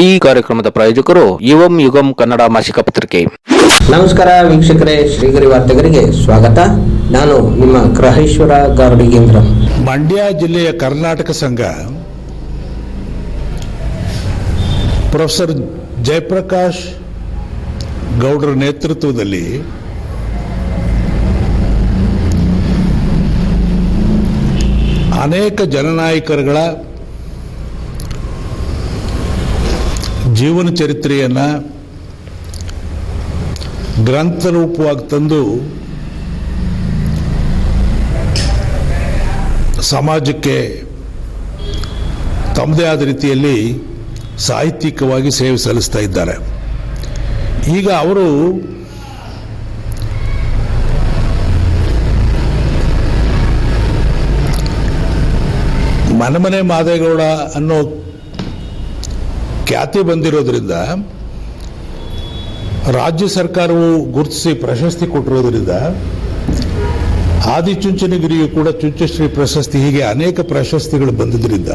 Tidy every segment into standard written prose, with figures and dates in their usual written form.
ಈ ಕಾರ್ಯಕ್ರಮದ ಪ್ರಾಯೋಜಕರು ಯುವಂ ಯುಗಂ ಕನ್ನಡ ಮಾಸಿಕ ಪತ್ರಿಕೆ. ನಮಸ್ಕಾರ ವೀಕ್ಷಕರೇ, ಶ್ರೀಗರಿ ವಾರ್ತೆಗರಿಗೆ ಸ್ವಾಗತ. ನಾನು ನಿಮ್ಮ ಗ್ರಹೇಶ್ವರ ಗಾರ್ಡಿಗೇಂದ್ರ. ಮಂಡ್ಯ ಜಿಲ್ಲೆಯ ಕರ್ನಾಟಕ ಸಂಘ ಪ್ರೊಫೆಸರ್ ಜಯಪ್ರಕಾಶ್ ಗೌಡರ ನೇತೃತ್ವದಲ್ಲಿ ಅನೇಕ ಜನನಾಯಕರುಗಳ ಜೀವನ ಚರಿತ್ರೆಯನ್ನು ಗ್ರಂಥ ರೂಪವಾಗಿ ತಂದು ಸಮಾಜಕ್ಕೆ ತಮ್ಮದೇ ಆದ ರೀತಿಯಲ್ಲಿ ಸಾಹಿತ್ಯಿಕವಾಗಿ ಸೇವೆ ಸಲ್ಲಿಸ್ತಾ ಇದ್ದಾರೆ. ಈಗ ಅವರು ಮನೆ ಮಾದೇಗೌಡ ಅನ್ನೋ ಖ್ಯಾತಿ ಬಂದಿರೋದ್ರಿಂದ, ರಾಜ್ಯ ಸರ್ಕಾರವು ಗುರುತಿಸಿ ಪ್ರಶಸ್ತಿ ಕೊಟ್ಟಿರೋದ್ರಿಂದ, ಆದಿಚುಂಚನಗಿರಿಯು ಕೂಡ ಚುಂಚಶ್ರೀ ಪ್ರಶಸ್ತಿ, ಹೀಗೆ ಅನೇಕ ಪ್ರಶಸ್ತಿಗಳು ಬಂದಿದ್ದರಿಂದ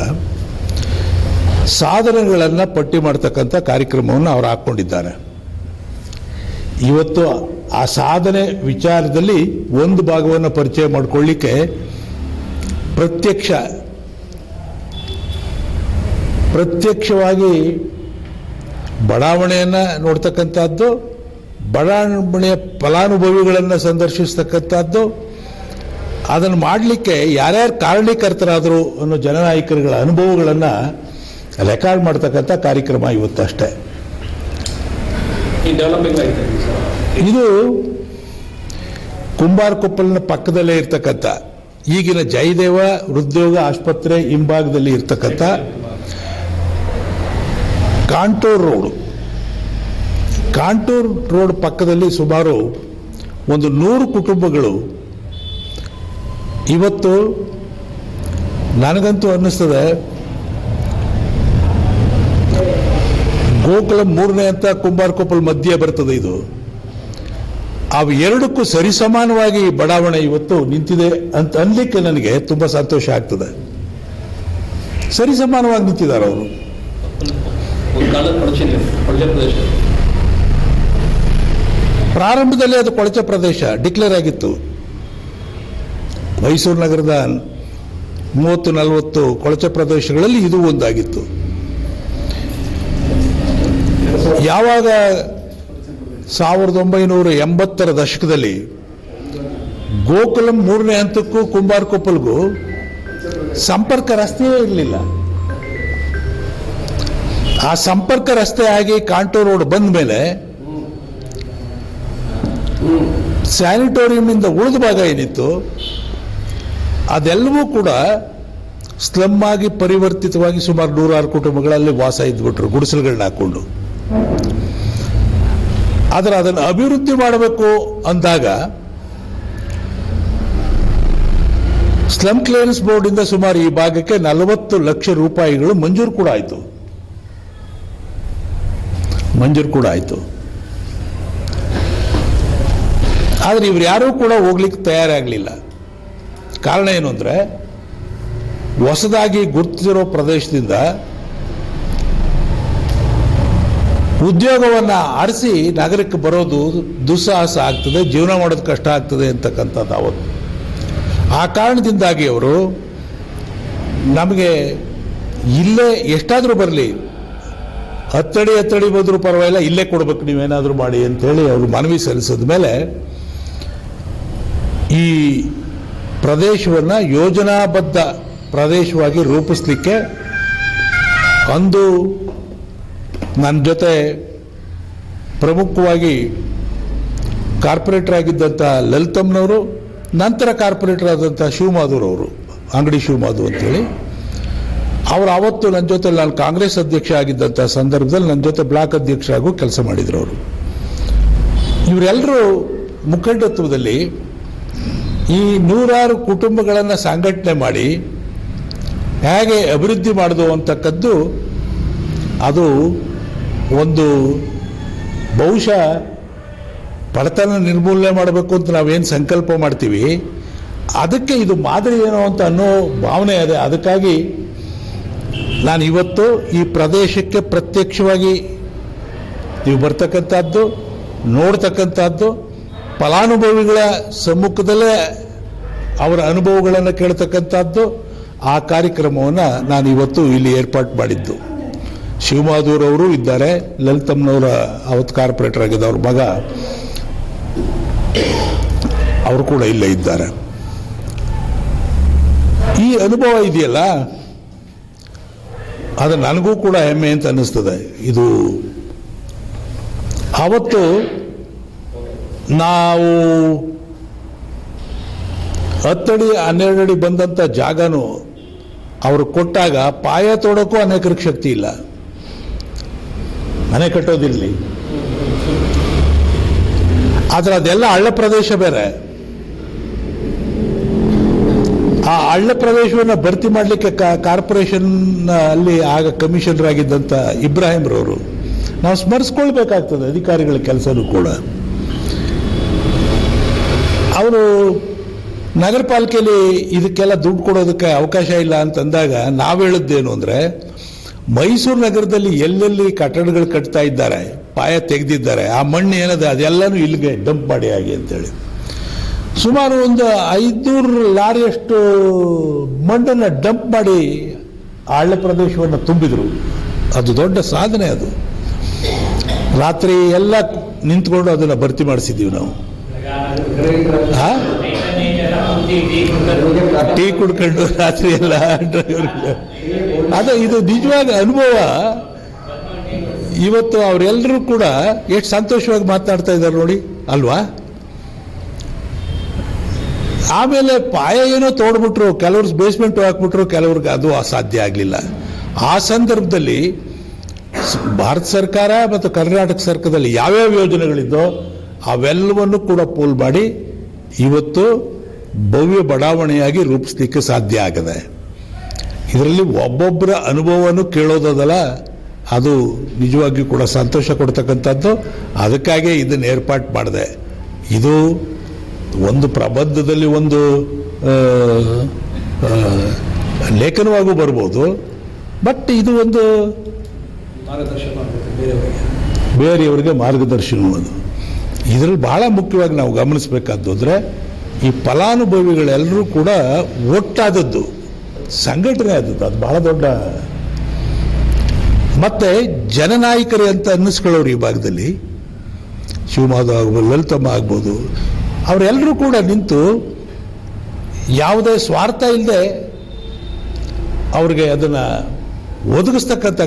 ಸಾಧನೆಗಳನ್ನು ಪಟ್ಟಿ ಮಾಡ್ತಕ್ಕಂಥ ಕಾರ್ಯಕ್ರಮವನ್ನು ಅವರು ಹಾಕ್ಕೊಂಡಿದ್ದಾರೆ. ಇವತ್ತು ಆ ಸಾಧನೆ ವಿಚಾರದಲ್ಲಿ ಒಂದು ಭಾಗವನ್ನು ಪರಿಚಯ ಮಾಡಿಕೊಳ್ಳಿಕ್ಕೆ ಪ್ರತ್ಯಕ್ಷವಾಗಿ ಬಡಾವಣೆಯನ್ನು ನೋಡ್ತಕ್ಕಂಥದ್ದು, ಬಡಾವಣೆಯ ಫಲಾನುಭವಿಗಳನ್ನು ಸಂದರ್ಶಿಸ್ತಕ್ಕಂಥದ್ದು, ಅದನ್ನು ಮಾಡಲಿಕ್ಕೆ ಯಾರ್ಯಾರು ಕಾರಣೀಕರ್ತರಾದರು ಅನ್ನೋ ಜನನಾಯಕರುಗಳ ಅನುಭವಗಳನ್ನು ರೆಕಾರ್ಡ್ ಮಾಡ್ತಕ್ಕಂಥ ಕಾರ್ಯಕ್ರಮ ಇವತ್ತಷ್ಟೇ. ಇದು ಕುಂಬಾರಕೊಪ್ಪಲಿನ ಪಕ್ಕದಲ್ಲೇ ಇರ್ತಕ್ಕಂಥ ಈಗಿನ ಜಯದೇವ ಹೃದ್ಯೋಗ ಆಸ್ಪತ್ರೆ ಹಿಂಭಾಗದಲ್ಲಿ ಇರ್ತಕ್ಕಂಥ ಕಾಂಟೂರ್ ರೋಡ್ ಪಕ್ಕದಲ್ಲಿ ಸುಮಾರು ಒಂದು 100 ಕುಟುಂಬಗಳು ಇವತ್ತು, ನನಗಂತೂ ಅನ್ನಿಸ್ತದೆ, ಗೋಕುಲಂ 3ನೇ ಅಂತ ಕುಂಬಾರಕೊಪ್ಪಲ್ ಮಧ್ಯೆ ಬರ್ತದೆ. ಇದು ಅವು ಎರಡಕ್ಕೂ ಸರಿಸಮಾನವಾಗಿ ಬಡಾವಣೆ ಇವತ್ತು ನಿಂತಿದೆ ಅಂತ ಅನ್ಲಿಕ್ಕೆ ನನಗೆ ತುಂಬ ಸಂತೋಷ ಆಗ್ತದೆ. ಸರಿಸಮಾನವಾಗಿ ನಿಂತಿದ್ದಾರೆ ಅವರು. ಪ್ರಾರಂಭದಲ್ಲಿ ಅದು ಕೊಳಚೆ ಪ್ರದೇಶ ಡಿಕ್ಲೇರ್ ಆಗಿತ್ತು. ಮೈಸೂರು ನಗರದ 30-40 ಕೊಳಚೆ ಪ್ರದೇಶಗಳಲ್ಲಿ ಇದು ಒಂದಾಗಿತ್ತು. ಯಾವಾಗ 1980ರ ದಶಕದಲ್ಲಿ ಗೋಕುಲಂ 3ನೇ ಹಂತಕ್ಕೂ ಕುಂಬಾರಕೊಪ್ಪಲ್ಗೂ ಸಂಪರ್ಕ ರಸ್ತೆಯೇ ಇರಲಿಲ್ಲ. ಆ ಸಂಪರ್ಕ ರಸ್ತೆ ಆಗಿ ಕಾಂಟೂರ್ ರೋಡ್ ಬಂದ ಮೇಲೆ ಸ್ಯಾನಿಟೋರಿಯಂನಿಂದ ಉಳಿದ ಭಾಗ ಏನಿತ್ತು ಅದೆಲ್ಲವೂ ಕೂಡ ಸ್ಲಮ್ ಆಗಿ ಪರಿವರ್ತಿತವಾಗಿ ಸುಮಾರು 106 ಕುಟುಂಬಗಳಲ್ಲಿ ವಾಸ ಇದ್ಬಿಟ್ರು, ಗುಡಿಸಲುಗಳನ್ನ ಹಾಕೊಂಡು. ಆದರೆ ಅದನ್ನು ಅಭಿವೃದ್ಧಿ ಮಾಡಬೇಕು ಅಂದಾಗ ಸ್ಲಮ್ ಕ್ಲಿಯರೆನ್ಸ್ ಬೋರ್ಡಿಂದ ಸುಮಾರು ಈ ಭಾಗಕ್ಕೆ 40 ಲಕ್ಷ ರೂಪಾಯಿಗಳು ಮಂಜೂರು ಕೂಡ ಆಯಿತು. ಆದರೆ ಇವ್ರು ಯಾರೂ ಕೂಡ ಹೋಗ್ಲಿಕ್ಕೆ ತಯಾರಾಗಲಿಲ್ಲ. ಕಾರಣ ಏನು ಅಂದರೆ, ಹೊಸದಾಗಿ ಗುರುತಿಸಿರೋ ಪ್ರದೇಶದಿಂದ ಉದ್ಯೋಗವನ್ನು ಆರಿಸಿ ನಗರಕ್ಕೆ ಬರೋದು ದುಸ್ಸಾಹಸ ಆಗ್ತದೆ, ಜೀವನ ಮಾಡೋದು ಕಷ್ಟ ಆಗ್ತದೆ ಅಂತಕ್ಕಂಥದ್ದು ಅವತ್ತು. ಆ ಕಾರಣದಿಂದಾಗಿ ಅವರು ನಮಗೆ ಇಲ್ಲೇ ಎಷ್ಟಾದರೂ ಬರಲಿ, 10 ಅಡಿ ಬಂದರೂ ಪರವಾಗಿಲ್ಲ, ಇಲ್ಲೇ ಕೊಡ್ಬೇಕು ನೀವೇನಾದರೂ ಮಾಡಿ ಅಂತೇಳಿ ಅವರು ಮನವಿ ಸಲ್ಲಿಸಿದ ಮೇಲೆ ಈ ಪ್ರದೇಶವನ್ನು ಯೋಜನಾಬದ್ಧ ಪ್ರದೇಶವಾಗಿ ರೂಪಿಸಲಿಕ್ಕೆ ಅಂದು ನನ್ನ ಜೊತೆ ಪ್ರಮುಖವಾಗಿ ಕಾರ್ಪೊರೇಟರ್ ಆಗಿದ್ದಂಥ ಲಲಿತಮ್ಮನವರು, ನಂತರ ಕಾರ್ಪೊರೇಟರ್ ಆದಂಥ ಶಿವಮಾಧುರವರು, ಅಂಗಡಿ ಶಿವಮಾಧು ಅಂತೇಳಿ ಅವರು ಆವತ್ತು ನನ್ನ ಜೊತೆ, ನಾನು ಕಾಂಗ್ರೆಸ್ ಅಧ್ಯಕ್ಷ ಆಗಿದ್ದಂಥ ಸಂದರ್ಭದಲ್ಲಿ ನನ್ನ ಜೊತೆ ಬ್ಲಾಕ್ ಅಧ್ಯಕ್ಷರಾಗೂ ಕೆಲಸ ಮಾಡಿದ್ರು ಅವರು. ಇವರೆಲ್ಲರೂ ಮುಖಂಡತ್ವದಲ್ಲಿ ಈ 106 ಕುಟುಂಬಗಳನ್ನು ಸಂಘಟನೆ ಮಾಡಿ ಹೇಗೆ ಅಭಿವೃದ್ಧಿ ಮಾಡೋದು ಅಂತಕ್ಕದ್ದು, ಅದು ಒಂದು ಬಹುಶಃ ಬಡತನ ನಿರ್ಮೂಲನೆ ಮಾಡಬೇಕು ಅಂತ ನಾವೇನು ಸಂಕಲ್ಪ ಮಾಡ್ತೀವಿ, ಅದಕ್ಕೆ ಇದು ಮಾದರಿ ಏನೋ ಅಂತ ಅನ್ನೋ ಭಾವನೆ ಇದೆ. ಅದಕ್ಕಾಗಿ ನಾನು ಇವತ್ತು ಈ ಪ್ರದೇಶಕ್ಕೆ ಪ್ರತ್ಯಕ್ಷವಾಗಿ ನೀವು ಬರ್ತಕ್ಕಂಥದ್ದು, ನೋಡ್ತಕ್ಕಂಥದ್ದು, ಫಲಾನುಭವಿಗಳ ಸಮ್ಮುಖದಲ್ಲೇ ಅವರ ಅನುಭವಗಳನ್ನು ಕೇಳ್ತಕ್ಕಂಥದ್ದು, ಆ ಕಾರ್ಯಕ್ರಮವನ್ನು ನಾನು ಇವತ್ತು ಇಲ್ಲಿ ಏರ್ಪಾಡು ಮಾಡಿದ್ದು. ಶಿವಮಹಾದೂರವರು ಇದ್ದಾರೆ, ಲಲಿತಮ್ಮನವರ ಅವತ್ತು ಕಾರ್ಪೊರೇಟರ್ ಆಗಿದ್ದ ಅವ್ರ ಮಗ ಅವರು ಕೂಡ ಇಲ್ಲೇ ಇದ್ದಾರೆ. ಈ ಅನುಭವ ಇದೆಯಲ್ಲ, ಅದು ನನಗೂ ಕೂಡ ಹೆಮ್ಮೆ ಅಂತ ಅನ್ನಿಸ್ತದೆ. ಇದು ಆವತ್ತು ನಾವು 10 ಅಡಿ 12 ಅಡಿ ಬಂದಂಥ ಜಾಗನೂ ಅವರು ಕೊಟ್ಟಾಗ ಪಾಯ ತೋಡೋಕ್ಕೂ ಅನೇಕರಿಗೆ ಶಕ್ತಿ ಇಲ್ಲ. ಮನೆ ಕಟ್ಟೋದಿರಲಿ, ಆದರೆ ಅದೆಲ್ಲ ಹಳ್ಳ ಪ್ರದೇಶ ಬೇರೆ. ಆ ಹಳ್ಳ ಪ್ರದೇಶವನ್ನು ಭರ್ತಿ ಮಾಡಲಿಕ್ಕೆ ಕಾರ್ಪೊರೇಷನ್ ಅಲ್ಲಿ ಆಗ ಕಮಿಷನರ್ ಆಗಿದ್ದಂಥ ಇಬ್ರಾಹಿಂರವರು ನಾವು ಸ್ಮರಿಸ್ಕೊಳ್ಬೇಕಾಗ್ತದೆ. ಅಧಿಕಾರಿಗಳ ಕೆಲಸನೂ ಕೂಡ ಅವರು ನಗರ ಪಾಲಿಕೆಯಲ್ಲಿ ಇದಕ್ಕೆಲ್ಲ ದುಡ್ಡು ಕೊಡೋದಕ್ಕೆ ಅವಕಾಶ ಇಲ್ಲ ಅಂತಂದಾಗ ನಾವು ಹೇಳಿದ್ದೇನು ಅಂದರೆ, ಮೈಸೂರು ನಗರದಲ್ಲಿ ಎಲ್ಲೆಲ್ಲಿ ಕಟ್ಟಡಗಳು ಕಟ್ತಾ ಇದ್ದಾರೆ, ಪಾಯ ತೆಗೆದಿದ್ದಾರೆ, ಆ ಮಣ್ಣು ಏನದ ಅದೆಲ್ಲನೂ ಇಲ್ಲಿಗೆ ಡಂಪ್ ಮಾಡಿ ಆಗಿ ಅಂತೇಳಿ ಸುಮಾರು ಒಂದು 500 ಲಾರಿಯಷ್ಟು ಮಣ್ಣನ್ನು ಡಂಪ್ ಮಾಡಿ ಹಳ್ಳ ಪ್ರದೇಶವನ್ನು ತುಂಬಿದರು. ಅದು ದೊಡ್ಡ ಸಾಧನೆ. ಅದು ರಾತ್ರಿ ಎಲ್ಲ ನಿಂತ್ಕೊಂಡು ಅದನ್ನು ಭರ್ತಿ ಮಾಡಿಸಿದ್ದೀವಿ ನಾವು. ಟೀ ಕುಡ್ಕೊಂಡು ರಾತ್ರಿ ಎಲ್ಲ ಇದು ನಿಜವಾದ ಅನುಭವ. ಇವತ್ತು ಅವರೆಲ್ಲರೂ ಕೂಡ ಎಷ್ಟು ಸಂತೋಷವಾಗಿ ಮಾತನಾಡ್ತಾ ಇದ್ದಾರೆ ನೋಡಿ ಅಲ್ವಾ. ಆಮೇಲೆ ಪಾಯ ಏನೋ ತೋಡ್ಬಿಟ್ರು, ಕೆಲವ್ರು ಬೇಸ್ಮೆಂಟ್ ಹಾಕ್ಬಿಟ್ರು, ಕೆಲವ್ರಿಗೆ ಅದು ಅಸಾಧ್ಯ ಆಗಲಿಲ್ಲ. ಆ ಸಂದರ್ಭದಲ್ಲಿ ಭಾರತ ಸರ್ಕಾರ ಮತ್ತು ಕರ್ನಾಟಕ ಸರ್ಕಾರದಲ್ಲಿ ಯಾವ್ಯಾವ ಯೋಜನೆಗಳಿದ್ದೋ ಅವೆಲ್ಲವನ್ನು ಕೂಡ ಪೋಲ್ ಮಾಡಿ ಇವತ್ತು ಭವ್ಯ ಬಡಾವಣೆಯಾಗಿ ರೂಪಿಸ್ಲಿಕ್ಕೆ ಸಾಧ್ಯ ಆಗಿದೆ. ಇದರಲ್ಲಿ ಒಬ್ಬೊಬ್ಬರ ಅನುಭವವನ್ನು ಕೇಳೋದಲ್ಲ, ಅದು ನಿಜವಾಗಿಯೂ ಕೂಡ ಸಂತೋಷ ಕೊಡ್ತಕ್ಕಂಥದ್ದು. ಅದಕ್ಕಾಗಿ ಇದನ್ನು ಏರ್ಪಾటు ಮಾಡಿದೆ. ಇದು ಒಂದು ಪ್ರಬಂಧದಲ್ಲಿ ಒಂದು ಲೇಖನವಾಗೂ ಬರ್ಬೋದು, ಬಟ್ ಇದು ಒಂದು ಬೇರೆಯವರಿಗೆ ಮಾರ್ಗದರ್ಶನ. ಅದು ಇದರಲ್ಲಿ ಬಹಳ ಮುಖ್ಯವಾಗಿ ನಾವು ಗಮನಿಸಬೇಕಾದ್ದು ಅಂದರೆ, ಈ ಫಲಾನುಭವಿಗಳೆಲ್ಲರೂ ಕೂಡ ಒಟ್ಟಾದದ್ದು, ಸಂಘಟನೆ ಆದದ್ದು. ಅದು ಬಹಳ ದೊಡ್ಡ. ಮತ್ತೆ ಜನನಾಯಕರೇ ಅಂತ ಅನ್ನಿಸ್ಕೊಳ್ಳೋರು ಈ ಭಾಗದಲ್ಲಿ ಶಿವಮಾಧವ್ ಆಗ್ಬೋದು, ಲಲಿತಮ್ಮ ಆಗ್ಬೋದು, ಅವರೆಲ್ಲರೂ ಕೂಡ ನಿಂತು ಯಾವುದೇ ಸ್ವಾರ್ಥ ಇಲ್ಲದೆ ಅವ್ರಿಗೆ ಅದನ್ನು ಒದಗಿಸ್ತಕ್ಕಂಥ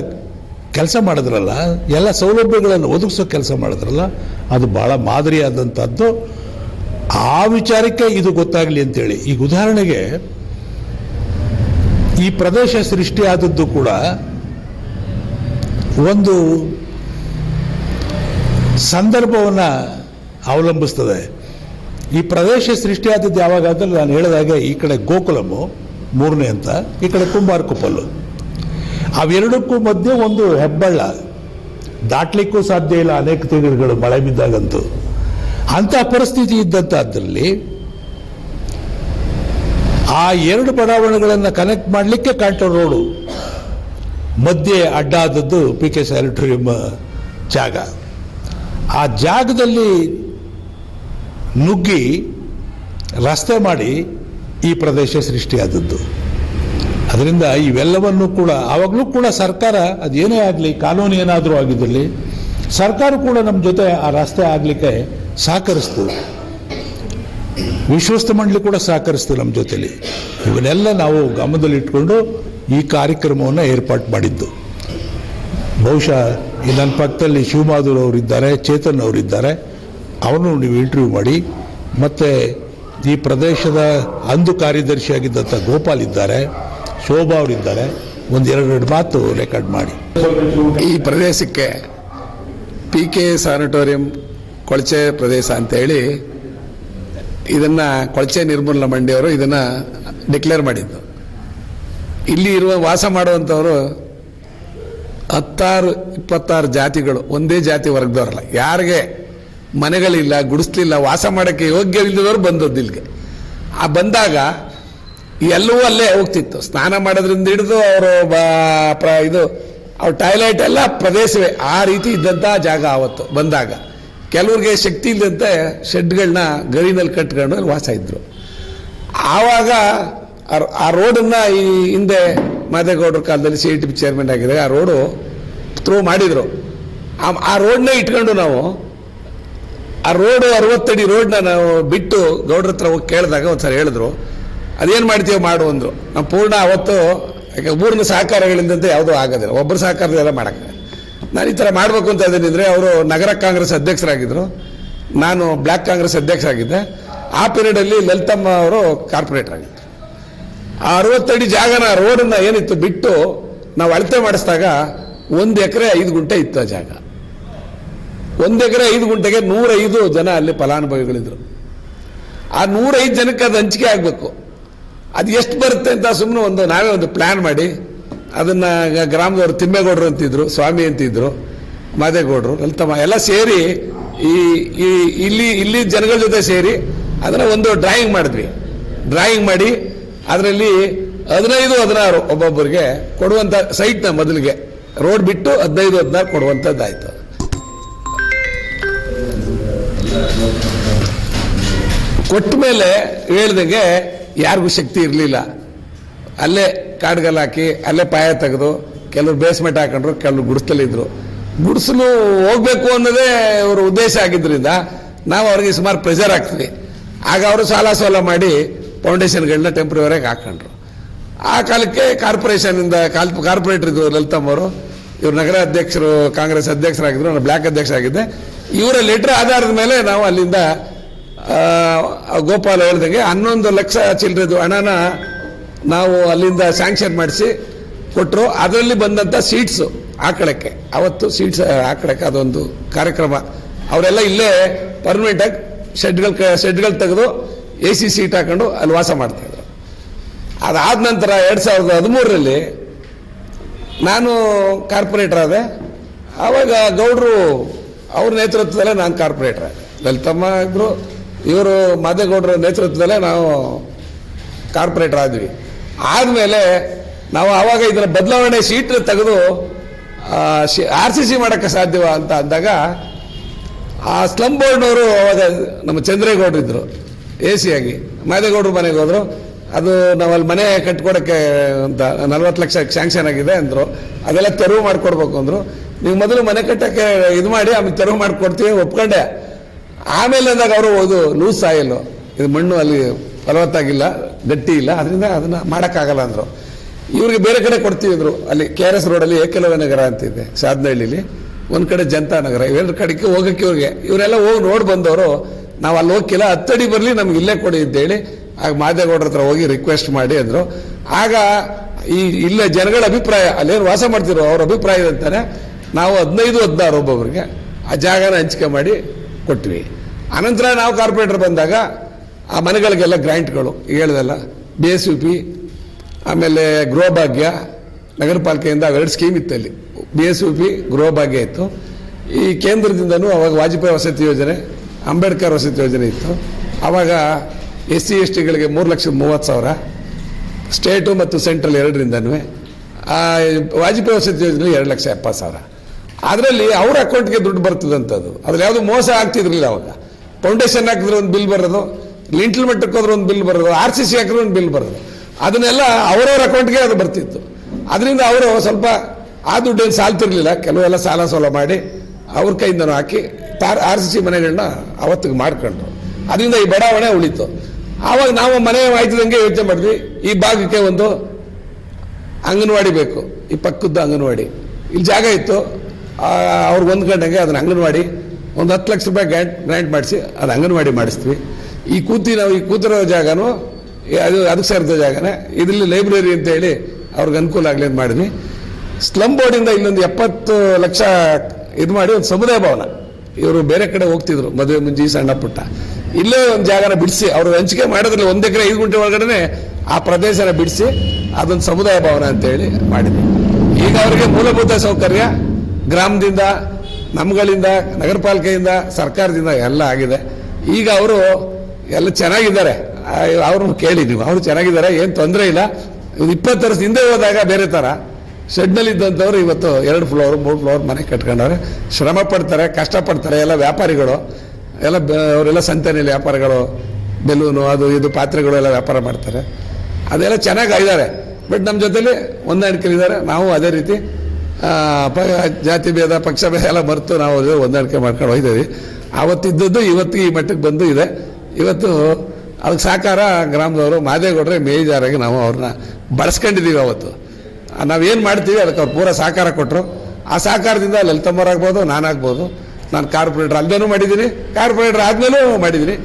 ಕೆಲಸ ಮಾಡಿದ್ರಲ್ಲ, ಎಲ್ಲ ಸೌಲಭ್ಯಗಳನ್ನು ಒದಗಿಸೋ ಕೆಲಸ ಮಾಡಿದ್ರಲ್ಲ, ಅದು ಭಾಳ ಮಾದರಿಯಾದಂಥದ್ದು. ಆ ವಿಚಾರಕ್ಕೆ ಇದು ಗೊತ್ತಾಗಲಿ ಅಂತೇಳಿ. ಈಗ ಉದಾಹರಣೆಗೆ ಈ ಪ್ರದೇಶ ಸೃಷ್ಟಿಯಾದದ್ದು ಕೂಡ ಒಂದು ಸಂದರ್ಭವನ್ನು ಅವಲಂಬಿಸ್ತದೆ. ಈ ಪ್ರದೇಶ ಸೃಷ್ಟಿಯಾದದ್ದು ಯಾವಾಗ ಅಂದರೆ, ನಾನು ಹೇಳಿದಾಗೆ ಈ ಕಡೆ ಗೋಕುಲಮು 3ನೇ ಅಂತ, ಈ ಕಡೆ ಕುಂಬಾರಕೊಪ್ಪಲು, ಅವೆರಡಕ್ಕೂ ಮಧ್ಯೆ ಒಂದು ಹೆಬ್ಬಳ್ಳ, ದಾಟ್ಲಿಕ್ಕೂ ಸಾಧ್ಯ ಇಲ್ಲ ಅನೇಕ ತಿಂಗಳುಗಳು ಮಳೆ ಬಿದ್ದಾಗಂತೂ. ಅಂಥ ಪರಿಸ್ಥಿತಿ ಇದ್ದಂಥದ್ರಲ್ಲಿ ಆ 2 ಬಡಾವಣೆಗಳನ್ನು ಕನೆಕ್ಟ್ ಮಾಡಲಿಕ್ಕೆ ಕಾಂಟೂರ್ ರೋಡು ಮಧ್ಯೆ ಅಡ್ಡ ಆದದ್ದು PK ಸ್ಯಾನಿಟೋರಿಯಂ ಜಾಗ. ಆ ಜಾಗದಲ್ಲಿ ನುಗ್ಗಿ ರಸ್ತೆ ಮಾಡಿ ಈ ಪ್ರದೇಶ ಸೃಷ್ಟಿಯಾದದ್ದು. ಅದರಿಂದ ಇವೆಲ್ಲವನ್ನೂ ಕೂಡ ಆವಾಗಲೂ ಕೂಡ ಸರ್ಕಾರ ಅದೇನೇ ಆಗಲಿ, ಕಾನೂನು ಏನಾದರೂ ಆಗಿದ್ದಲ್ಲಿ ಸರ್ಕಾರ ಕೂಡ ನಮ್ಮ ಜೊತೆ ಆ ರಸ್ತೆ ಆಗಲಿಕ್ಕೆ ಸಹಕರಿಸ್ತು. ವಿಶ್ವಸ್ತ ಮಂಡಳಿ ಕೂಡ ಸಹಕರಿಸ್ತು ನಮ್ಮ ಜೊತೆಲಿ. ಇವನ್ನೆಲ್ಲ ನಾವು ಗಮನದಲ್ಲಿಟ್ಕೊಂಡು ಈ ಕಾರ್ಯಕ್ರಮವನ್ನು ಏರ್ಪಾಡು ಮಾಡಿದ್ದು. ಬಹುಶಃ ನನ್ನ ಪಕ್ಕದಲ್ಲಿ ಶಿವಮಾಧವ್ ಅವರಿದ್ದಾರೆ, ಚೇತನ್ ಅವರಿದ್ದಾರೆ, ಅವನು ನೀವು ಇಂಟರ್ವ್ಯೂ ಮಾಡಿ. ಮತ್ತು ಈ ಪ್ರದೇಶದ ಅಂದು ಕಾರ್ಯದರ್ಶಿಯಾಗಿದ್ದಂಥ ಗೋಪಾಲ್ ಇದ್ದಾರೆ, ಶೋಭಾ ಅವರಿದ್ದಾರೆ. ಒಂದು 2 ಮಾತು ರೆಕಾರ್ಡ್ ಮಾಡಿ. ಈ ಪ್ರದೇಶಕ್ಕೆ PK ಸ್ಯಾನಿಟೋರಿಯಂ ಕೊಳಚೆ ಪ್ರದೇಶ ಅಂತೇಳಿ ಇದನ್ನು ಕೊಳಚೆ ನಿರ್ಮೂಲನಾ ಮಂಡಿಯವರು ಇದನ್ನು ಡಿಕ್ಲೇರ್ ಮಾಡಿದ್ದು. ಇಲ್ಲಿ ವಾಸ ಮಾಡುವಂಥವರು 16-26 ಜಾತಿಗಳು, ಒಂದೇ ಜಾತಿ ವರ್ಗದವರಲ್ಲ. ಯಾರಿಗೆ ಮನೆಗಳಿಲ್ಲ, ಗುಡಿಸ್ಲಿಲ್ಲ, ವಾಸ ಮಾಡೋಕ್ಕೆ ಯೋಗ್ಯವಿಲ್ಲದವರು ಬಂದದ್ದು ಇಲ್ಲಿಗೆ. ಆ ಬಂದಾಗ ಎಲ್ಲವೂ ಅಲ್ಲೇ ಹೋಗ್ತಿತ್ತು. ಸ್ನಾನ ಮಾಡೋದ್ರಿಂದ ಹಿಡಿದು ಅವರು ಇದು ಅವ್ರ ಟಾಯ್ಲೆಟ್ ಎಲ್ಲ ಪ್ರದೇಶವೇ ಆ ರೀತಿ ಇದ್ದಂಥ ಜಾಗ ಆವತ್ತು ಬಂದಾಗ. ಕೆಲವ್ರಿಗೆ ಶಕ್ತಿ ಇಲ್ಲದಂತೆ ಶೆಡ್ಗಳನ್ನ ಗರಿನಲ್ಲಿ ಕಟ್ಕೊಂಡು ಅಲ್ಲಿ ವಾಸ ಇದ್ರು. ಆವಾಗ ಆ ರೋಡನ್ನು ಈ ಹಿಂದೆ ಮಾದೇಗೌಡರ ಕಾಲದಲ್ಲಿ CITB ಚೇರ್ಮನ್ ಆಗಿದೆ, ಆ ರೋಡು ಥ್ರೂ ಮಾಡಿದರು. ಆ ರೋಡ್ನೇ ಇಟ್ಕೊಂಡು ನಾವು ಆ ರೋಡು 60 ಅಡಿ ರೋಡ್ನ ನಾವು ಬಿಟ್ಟು ಗೌಡ್ರ ಹತ್ರ ಹೋಗಿ ಕೇಳಿದಾಗ ಒಂದ್ಸರಿ ಹೇಳಿದ್ರು, ಅದೇನು ಮಾಡ್ತೀವಿ ಮಾಡು ಅಂದರು. ನಾವು ಪೂರ್ಣ ಅವತ್ತು ಯಾಕೆ ಊರಿನ ಸಹಕಾರಗಳಿಂದಂತೆ ಯಾವುದೂ ಆಗೋದಿಲ್ಲ, ಒಬ್ಬರ ಸಹಕಾರದೆಲ್ಲ ಮಾಡೋಕ್ಕೆ. ನಾನು ಈ ಥರ ಮಾಡಬೇಕು ಅಂತ ಇದ್ದೇನೆಂದರೆ ಅವರು ನಗರ ಕಾಂಗ್ರೆಸ್ ಅಧ್ಯಕ್ಷರಾಗಿದ್ದರು, ನಾನು ಬ್ಲ್ಯಾಕ್ ಕಾಂಗ್ರೆಸ್ ಅಧ್ಯಕ್ಷರಾಗಿದ್ದೆ. ಆ ಪೀರಿಯಡಲ್ಲಿ ಲಲಿತಮ್ಮ ಅವರು ಕಾರ್ಪೊರೇಟರ್ ಆಗಿದ್ದರು. ಆ 60 ಅಡಿ ಜಾಗನ ರೋಡನ್ನು ಏನಿತ್ತು ಬಿಟ್ಟು ನಾವು ಅಳತೆ ಮಾಡಿಸಿದಾಗ 1 ಎಕರೆ 5 ಗುಂಟೆ ಇತ್ತು ಆ ಜಾಗ. 1 ಎಕರೆ 5 ಗುಂಟೆಗೆ 105 ಜನ ಅಲ್ಲಿ ಫಲಾನುಭವಿಗಳಿದ್ರು. ಆ 105 ಜನಕ್ಕೆ ಅದು ಹಂಚಿಕೆ ಆಗಬೇಕು. ಅದು ಎಷ್ಟು ಬರುತ್ತೆ ಅಂತ ಸುಮ್ಮನೆ ನಾವೇ ಒಂದು ಪ್ಲ್ಯಾನ್ ಮಾಡಿ ಅದನ್ನು ಗ್ರಾಮದವರು ತಿಮ್ಮೇಗೌಡರು ಅಂತಿದ್ರು, ಸ್ವಾಮಿ ಅಂತಿದ್ರು, ಮಾದೇಗೌಡರು, ಲಲಿತಮ್ಮ ಎಲ್ಲ ಸೇರಿ ಇಲ್ಲಿ ಜನಗಳ ಜೊತೆ ಸೇರಿ ಅದನ್ನು ಒಂದು ಡ್ರಾಯಿಂಗ್ ಮಾಡಿದ್ವಿ. ಡ್ರಾಯಿಂಗ್ ಮಾಡಿ ಅದರಲ್ಲಿ 15-16 ಒಬ್ಬೊಬ್ಬರಿಗೆ ಕೊಡುವಂಥ ಸೈಟ್ನ ಮೊದಲಿಗೆ ರೋಡ್ ಬಿಟ್ಟು 15-16 ಕೊಡುವಂಥದ್ದಾಯ್ತು. ಕೊಟ್ಟ ಮೇಲೆ ಹೇಳ್ದಂಗೆ ಯಾರಿಗೂ ಶಕ್ತಿ ಇರಲಿಲ್ಲ. ಅಲ್ಲೇ ಕಾಡ್ಗಲ್ ಹಾಕಿ ಅಲ್ಲೇ ಪಾಯ ತೆಗೆದು ಕೆಲವರು ಬೇಸ್ಮೆಂಟ್ ಹಾಕೊಂಡ್ರು, ಕೆಲವರು ಗುಡಿಸಲಿದ್ರು. ಗುಡಿಸಲು ಹೋಗ್ಬೇಕು ಅನ್ನೋದೇ ಅವರ ಉದ್ದೇಶ ಆಗಿದ್ದರಿಂದ ನಾವು ಅವ್ರಿಗೆ ಸುಮಾರು ಪ್ರೆಷರ್ ಹಾಕ್ತೀವಿ. ಆಗ ಅವರು ಸಾಲ ಸೋಲ ಮಾಡಿ ಫೌಂಡೇಶನ್ಗಳನ್ನ ಟೆಂಪ್ರವರಿಯಾಗಿ ಹಾಕೊಂಡ್ರು. ಆ ಕಾಲಕ್ಕೆ ಕಾರ್ಪೊರೇಷನಿಂದ ಕಾರ್ಪೊರೇಟರ್ ಇದ್ರು ಲಲಿತಮ್ಮ ಅವರು, ಇವರು ನಗರ ಅಧ್ಯಕ್ಷರು ಕಾಂಗ್ರೆಸ್ ಅಧ್ಯಕ್ಷರಾಗಿದ್ದರು, ನಾನು ಬ್ಲ್ಯಾಕ್ ಅಧ್ಯಕ್ಷ ಆಗಿದ್ದೆ. ಇವರ ಲೆಟರ್ ಆಧಾರದ ಮೇಲೆ ನಾವು ಅಲ್ಲಿಂದ ಗೋಪಾಲ್ ಹೇಳ್ದಂಗೆ 11 ಲಕ್ಷ ಚಿಲ್ಲರೆದು ಹಣನ ನಾವು ಅಲ್ಲಿಂದ ಸ್ಯಾಂಕ್ಷನ್ ಮಾಡಿಸಿ ಕೊಟ್ಟರು. ಅದರಲ್ಲಿ ಬಂದಂಥ ಸೀಟ್ಸು ಹಾಕೊಳ್ಳೋಕ್ಕೆ, ಅವತ್ತು ಸೀಟ್ಸ್ ಹಾಕೊಳ್ಳೋಕ್ಕೆ ಅದೊಂದು ಕಾರ್ಯಕ್ರಮ. ಅವರೆಲ್ಲ ಇಲ್ಲೇ ಪರ್ಮನೆಂಟಾಗಿ ಶೆಡ್ಗಳು ತೆಗೆದು AC ಸೀಟ್ ಹಾಕೊಂಡು ಅಲ್ಲಿ ವಾಸ ಮಾಡ್ತಾಯಿದ್ರು. ಅದಾದ ನಂತರ 2013ರಲ್ಲಿ ನಾನು ಕಾರ್ಪೊರೇಟರ್ ಆದೆ. ಆವಾಗ ಗೌಡ್ರು ಅವ್ರ ನೇತೃತ್ವದಲ್ಲೇ ನಾನು ಕಾರ್ಪೊರೇಟರ್ ಆದೆ. ಲಲಿತಮ್ಮ ಇದ್ದರು, ಇವರು ಮಾದೇಗೌಡರ ನೇತೃತ್ವದಲ್ಲೇ ನಾವು ಕಾರ್ಪೊರೇಟರ್ ಆದ್ವಿ. ಆದಮೇಲೆ ನಾವು ಆವಾಗ ಇದರ ಬದಲಾವಣೆ ಸೀಟ್ ತೆಗೆದು RCC ಮಾಡೋಕ್ಕೆ ಸಾಧ್ಯವ ಅಂತ ಅಂದಾಗ ಆ ಸ್ಲಮ್ ಬೋರ್ಡ್ನವರು ಅವಾಗ ನಮ್ಮ ಚಂದ್ರೇಗೌಡರು ಇದ್ದರು, AC ಆಗಿ. ಮಾದೇಗೌಡರು ಮನೆಗೆ ಹೋದರು. ಅದು ನಾವಲ್ಲಿ ಮನೆ ಕಟ್ಕೊಡೋಕ್ಕೆ ಅಂತ 40 ಲಕ್ಷ ಸ್ಯಾಂಕ್ಷನ್ ಆಗಿದೆ ಅಂದರು. ಅದೆಲ್ಲ ತೆರವು ಮಾಡಿಕೊಡ್ಬೇಕು ಅಂದರು. ನೀವು ಮೊದಲು ಮನೆ ಕಟ್ಟೋಕ್ಕೆ ಇದು ಮಾಡಿ ಆಮೇಲೆ ತೆರವು ಮಾಡಿಕೊಡ್ತೀವಿ ಒಪ್ಕೊಂಡೆ. ಆಮೇಲೆ ಅಂದಾಗ ಅವರು ಇದು ಲೂಸ್ ಸಾಯಿಲ್ಲು, ಇದು ಮಣ್ಣು ಅಲ್ಲಿ ಫಲವತ್ತಾಗಿಲ್ಲ, ಗಟ್ಟಿ ಇಲ್ಲ, ಅದರಿಂದ ಅದನ್ನು ಮಾಡೋಕ್ಕಾಗಲ್ಲ ಅಂದರು. ಇವ್ರಿಗೆ ಬೇರೆ ಕಡೆ ಕೊಡ್ತೀವಿ ಅಂದರು. ಅಲ್ಲಿ KRS ರೋಡಲ್ಲಿ ಏಕಲವ್ಯ ನಗರ ಅಂತಿದೆ ಸಾಧನಹಳ್ಳಿಲಿ, ಒಂದು ಕಡೆ ಜನತಾ ನಗರ, ಇವೆರಡು ಕಡೆಗೆ ಹೋಗೋಕ್ಕೆ ಇವರೆಲ್ಲ ಹೋಗಿ ನೋಡಿ ಬಂದವರು. ನಾವು ಅಲ್ಲಿ ಹೋಗಿಲ್ಲ, 10 ಅಡಿ ಬರಲಿ ನಮ್ಗೆ ಇಲ್ಲೇ ಕೊಡಿ ಅಂತೇಳಿ ಆಗ ಮಾದೇಗೌಡರ ಹತ್ರ ಹೋಗಿ ರಿಕ್ವೆಸ್ಟ್ ಮಾಡಿ ಅಂದರು. ಆಗ ಇಲ್ಲ ಜನಗಳ ಅಭಿಪ್ರಾಯ, ಅಲ್ಲೇನು ವಾಸ ಮಾಡ್ತಿರೋ ಅವ್ರ ಅಭಿಪ್ರಾಯ ಅಂತಾನೆ ನಾವು 15-16 ಒಬ್ಬೊಬ್ಬರಿಗೆ ಆ ಜಾಗನ ಹಂಚಿಕೆ ಮಾಡಿ ಕೊಟ್ವಿ. ಅನಂತರ ನಾವು ಕಾರ್ಪೊರೇಟರ್ ಬಂದಾಗ ಆ ಮನೆಗಳಿಗೆಲ್ಲ ಗ್ರ್ಯಾಂಟ್ಗಳು ಹೇಳ್ದಲ್ಲ, BSUP, ಆಮೇಲೆ ಗೃಹ ಭಾಗ್ಯ ನಗರ ಪಾಲಿಕೆಯಿಂದ 2 ಸ್ಕೀಮ್ ಇತ್ತು. ಅಲ್ಲಿ BSUP ಗೃಹ ಭಾಗ್ಯ ಇತ್ತು. ಈ ಕೇಂದ್ರದಿಂದನೂ ಅವಾಗ ವಾಜಪೇಯಿ ವಸತಿ ಯೋಜನೆ, ಅಂಬೇಡ್ಕರ್ ವಸತಿ ಯೋಜನೆ ಇತ್ತು. ಆವಾಗ SC STಗಳಿಗೆ 3,30,000 ಸ್ಟೇಟು ಮತ್ತು ಸೆಂಟ್ರಲ್ ಎರಡರಿಂದನೂ. ವಾಜಪೇಯಿ ವಸತಿ ಯೋಜನೆ 2,70,000. ಅದರಲ್ಲಿ ಅವ್ರ ಅಕೌಂಟ್ಗೆ ದುಡ್ಡು ಬರ್ತದಂಥದ್ದು. ಅದ್ರಲ್ಲಿ ಯಾವುದು ಮೋಸ ಆಗ್ತಿದ್ರಲಿಲ್ಲ. ಅವಾಗ ಫೌಂಡೇಶನ್ ಹಾಕಿದ್ರೆ ಒಂದು ಬಿಲ್ ಬರೋದು, ಲಿಂಟಲ್ ಮಟ್ಟಕ್ಕೆ ಹೋದ್ರೆ ಒಂದು ಬಿಲ್ ಬರೋದು, RCC ಹಾಕಿದ್ರೆ ಒಂದು ಬಿಲ್ ಬರೋದು. ಅದನ್ನೆಲ್ಲ ಅವರವ್ರ ಅಕೌಂಟ್ಗೆ ಅದು ಬರ್ತಿತ್ತು. ಅದರಿಂದ ಅವರು ಸ್ವಲ್ಪ ಆ ದುಡ್ಡೇನು ಸಾಲ್ತಿರ್ಲಿಲ್ಲ. ಕೆಲವೆಲ್ಲ ಸಾಲ ಸೋಲ ಮಾಡಿ ಅವ್ರ ಕೈಯಿಂದನೂ ಹಾಕಿ RCC ಮನೆಗಳನ್ನ ಅವತ್ತಿಗೆ ಮಾಡ್ಕೊಂಡ್ರು. ಅದರಿಂದ ಈ ಬಡಾವಣೆ ಉಳಿತು. ಆವಾಗ ನಾವು ಮನೆ ಆಯ್ತದಂಗೆ ಯೋಚನೆ ಮಾಡಿದ್ವಿ, ಈ ಭಾಗಕ್ಕೆ ಒಂದು ಅಂಗನವಾಡಿ ಬೇಕು, ಈ ಪಕ್ಕದ ಅಂಗನವಾಡಿ. ಇಲ್ಲಿ ಜಾಗ ಇತ್ತು, ಅವ್ರಿಗೆ ಹೊಂದ್ಕೊಂಡಂಗೆ ಅದನ್ನ ಅಂಗನವಾಡಿ ಒಂದು 10 ಲಕ್ಷ ರೂಪಾಯಿ ಗ್ರ್ಯಾಂಟ್ ಮಾಡಿಸಿ ಅದು ಅಂಗನವಾಡಿ ಮಾಡಿಸ್ತೀವಿ. ಈ ಕೂತಿರೋ ಜಾಗನೂ ಅದಕ್ಕೆ ಸೇರಿದ ಜಾಗನೇ ಇದರಲ್ಲಿ ಲೈಬ್ರರಿ ಅಂತ ಹೇಳಿ ಅವ್ರಿಗೆ ಅನುಕೂಲ ಆಗಲಿ ಅಂತ ಮಾಡಿದ್ವಿ. ಸ್ಲಮ್ ಬೋರ್ಡಿಂದ ಇಲ್ಲೊಂದು 70 ಲಕ್ಷ ಇದು ಮಾಡಿ ಒಂದು ಸಮುದಾಯ ಭವನ, ಇವರು ಬೇರೆ ಕಡೆ ಹೋಗ್ತಿದ್ರು ಮದುವೆ ಮುಂಜಿ ಸಣ್ಣ ಪುಟ್ಟ, ಇಲ್ಲೇ ಒಂದು ಜಾಗನ ಬಿಡಿಸಿ ಅವರು ಹಂಚಿಕೆ ಮಾಡೋದ್ರಲ್ಲಿ 1 ಎಕರೆ 5 ಗುಂಟೆ ಒಳಗಡೆ ಆ ಪ್ರದೇಶನ ಬಿಡಿಸಿ ಅದೊಂದು ಸಮುದಾಯ ಭವನ ಅಂತೇಳಿ ಮಾಡಿದ್ವಿ. ಈಗ ಅವರಿಗೆ ಮೂಲಭೂತ ಸೌಕರ್ಯ ಗ್ರಾಮದಿಂದ, ನಮ್ಗಳಿಂದ, ನಗರ ಪಾಲಿಕೆಯಿಂದ, ಸರ್ಕಾರದಿಂದ ಎಲ್ಲ ಆಗಿದೆ. ಈಗ ಅವರು ಎಲ್ಲ ಚೆನ್ನಾಗಿದ್ದಾರೆ. ಅವ್ರನ್ನ ಕೇಳಿ ನೀವು, ಅವ್ರು ಚೆನ್ನಾಗಿದ್ದಾರೆ, ಏನು ತೊಂದರೆ ಇಲ್ಲ. 20 ವರ್ಷದ ಹಿಂದೆ ಹೋದಾಗ ಬೇರೆ ಥರ ಶೆಡ್ನಲ್ಲಿ ಇದ್ದಂಥವ್ರು ಇವತ್ತು 2 ಫ್ಲೋರ್ 3 ಫ್ಲೋರ್ ಮನೆ ಕಟ್ಕೊಂಡವ್ರೆ. ಶ್ರಮ ಪಡ್ತಾರೆ, ಕಷ್ಟಪಡ್ತಾರೆ. ಎಲ್ಲ ವ್ಯಾಪಾರಿಗಳು ಎಲ್ಲ ಅವರೆಲ್ಲ ಸಂತೆನಲ್ಲಿ ವ್ಯಾಪಾರಗಳು, ಬೆಲೂನು ಅದು ಇದು ಪಾತ್ರೆಗಳು ಎಲ್ಲ ವ್ಯಾಪಾರ ಮಾಡ್ತಾರೆ. ಅದೆಲ್ಲ ಚೆನ್ನಾಗಿ ಆಗಿದ್ದಾರೆ. ಬಟ್ ನಮ್ಮ ಜೊತೆಲಿ ಹೊಂದಾಣಿಕೆಲಿದ್ದಾರೆ. ನಾವು ಅದೇ ರೀತಿ ಜಾತಿ ಭೇದ ಪಕ್ಷ ಭೇದ ಎಲ್ಲ ಮರೆತು ನಾವು ಹೊಂದಾಣಿಕೆ ಮಾಡ್ಕೊಂಡು ಹೋಗಿದ್ದೀವಿ. ಆವತ್ತಿದ್ದದ್ದು ಇವತ್ತಿಗೆ ಈ ಮಟ್ಟಕ್ಕೆ ಬಂದು ಇದೆ. ಇವತ್ತು ಅದಕ್ಕೆ ಸಹಕಾರ ಗ್ರಾಮದವರು ಮಾದೇಗೌಡರೆ ಮೇಜರಾಗಿ ನಾವು ಅವ್ರನ್ನ ಬಳಸ್ಕೊಂಡಿದ್ದೀವಿ. ಅವತ್ತು ನಾವೇನು ಮಾಡ್ತೀವಿ ಅದಕ್ಕೆ ಅವ್ರು ಪೂರ ಸಹಕಾರ ಕೊಟ್ಟರು. ಆ ಸಹಕಾರದಿಂದ ಲಲಿತಮ್ಮರಾಗ್ಬೋದು, ನಾನಾಗ್ಬೋದು. ನಾನು ಕಾರ್ಪೊರೇಟರ್ ಅಲ್ಲದೇನೂ ಮಾಡಿದ್ದೀನಿ, ಕಾರ್ಪೊರೇಟರ್ ಆದಮೇಲೂ ಮಾಡಿದ್ದೀನಿ.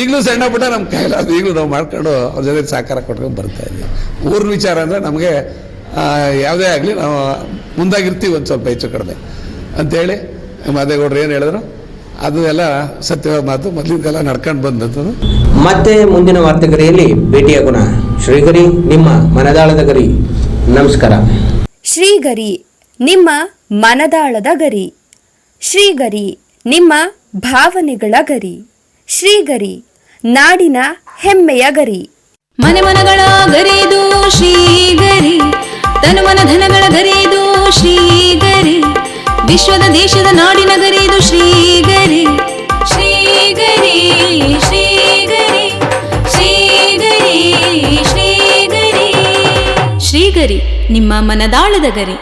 ಈಗಲೂ ಸಣ್ಣ ಪುಟ್ಟ ನಮ್ಮ ಕೈಲಾದ ಈಗಲೂ ನಾವು ಮಾಡ್ಕೊಂಡು ಅವ್ರ ಜೊತೆ ಸಹಕಾರ ಕೊಟ್ಕೊಂಡು ಬರ್ತಾ ಇದ್ದೀವಿ. ಊರಿನ ವಿಚಾರ ಅಂದರೆ ನಮಗೆ ಯಾವುದೇ ಆಗಲಿ ನಾವು ಮುಂದಾಗಿರ್ತೀವಿ ಒಂದು ಸ್ವಲ್ಪ ಹೆಚ್ಚು ಕಡಿಮೆ ಅಂಥೇಳಿ ಮಾದೇಗೌಡರು ಏನು ಹೇಳಿದ್ರು ಅದು ಎಲ್ಲ ಸತ್ಯವಾದ ಮಾತು. ಮೊದಲಿಗೆಲ್ಲ ನಡ್ಕೊಂಡು ಬಂದಂಥದ್ದು. ಮತ್ತೆ ಮುಂದಿನ ವಾರ್ತೆಗರಿಯಲ್ಲಿ ಭೇಟಿಯಾಗೋಣ. ಶ್ರೀಗರಿ, ನಿಮ್ಮ ಮನದಾಳದ ಗರಿ. ನಮಸ್ಕಾರ. ಶ್ರೀಗರಿ, ನಿಮ್ಮ ಮನದಾಳದ ಗರಿ. ಶ್ರೀಗರಿ, ನಿಮ್ಮ ಭಾವನೆಗಳ ಗರಿ. ಶ್ರೀಗರಿ, ನಾಡಿನ ಹೆಮ್ಮೆಯ ಗರಿ. ಮನೆ ಮನಗಳ ಗರಿದು ಶ್ರೀಗರಿ, ತನು ಮನ ಧನಗಳ ಗರಿದು ಶ್ರೀಗರಿ, ವಿಶ್ವದ ದೇಶದ ನಾಡಿನ ಗರಿದು ಶ್ರೀಗರಿ. ಶ್ರೀಗರಿ ಶ್ರೀಗರಿ ಶ್ರೀಗರಿ ಶ್ರೀಗರಿ ಶ್ರೀಗರಿ, ನಿಮ್ಮ ಮನದಾಳದ ಗರಿ.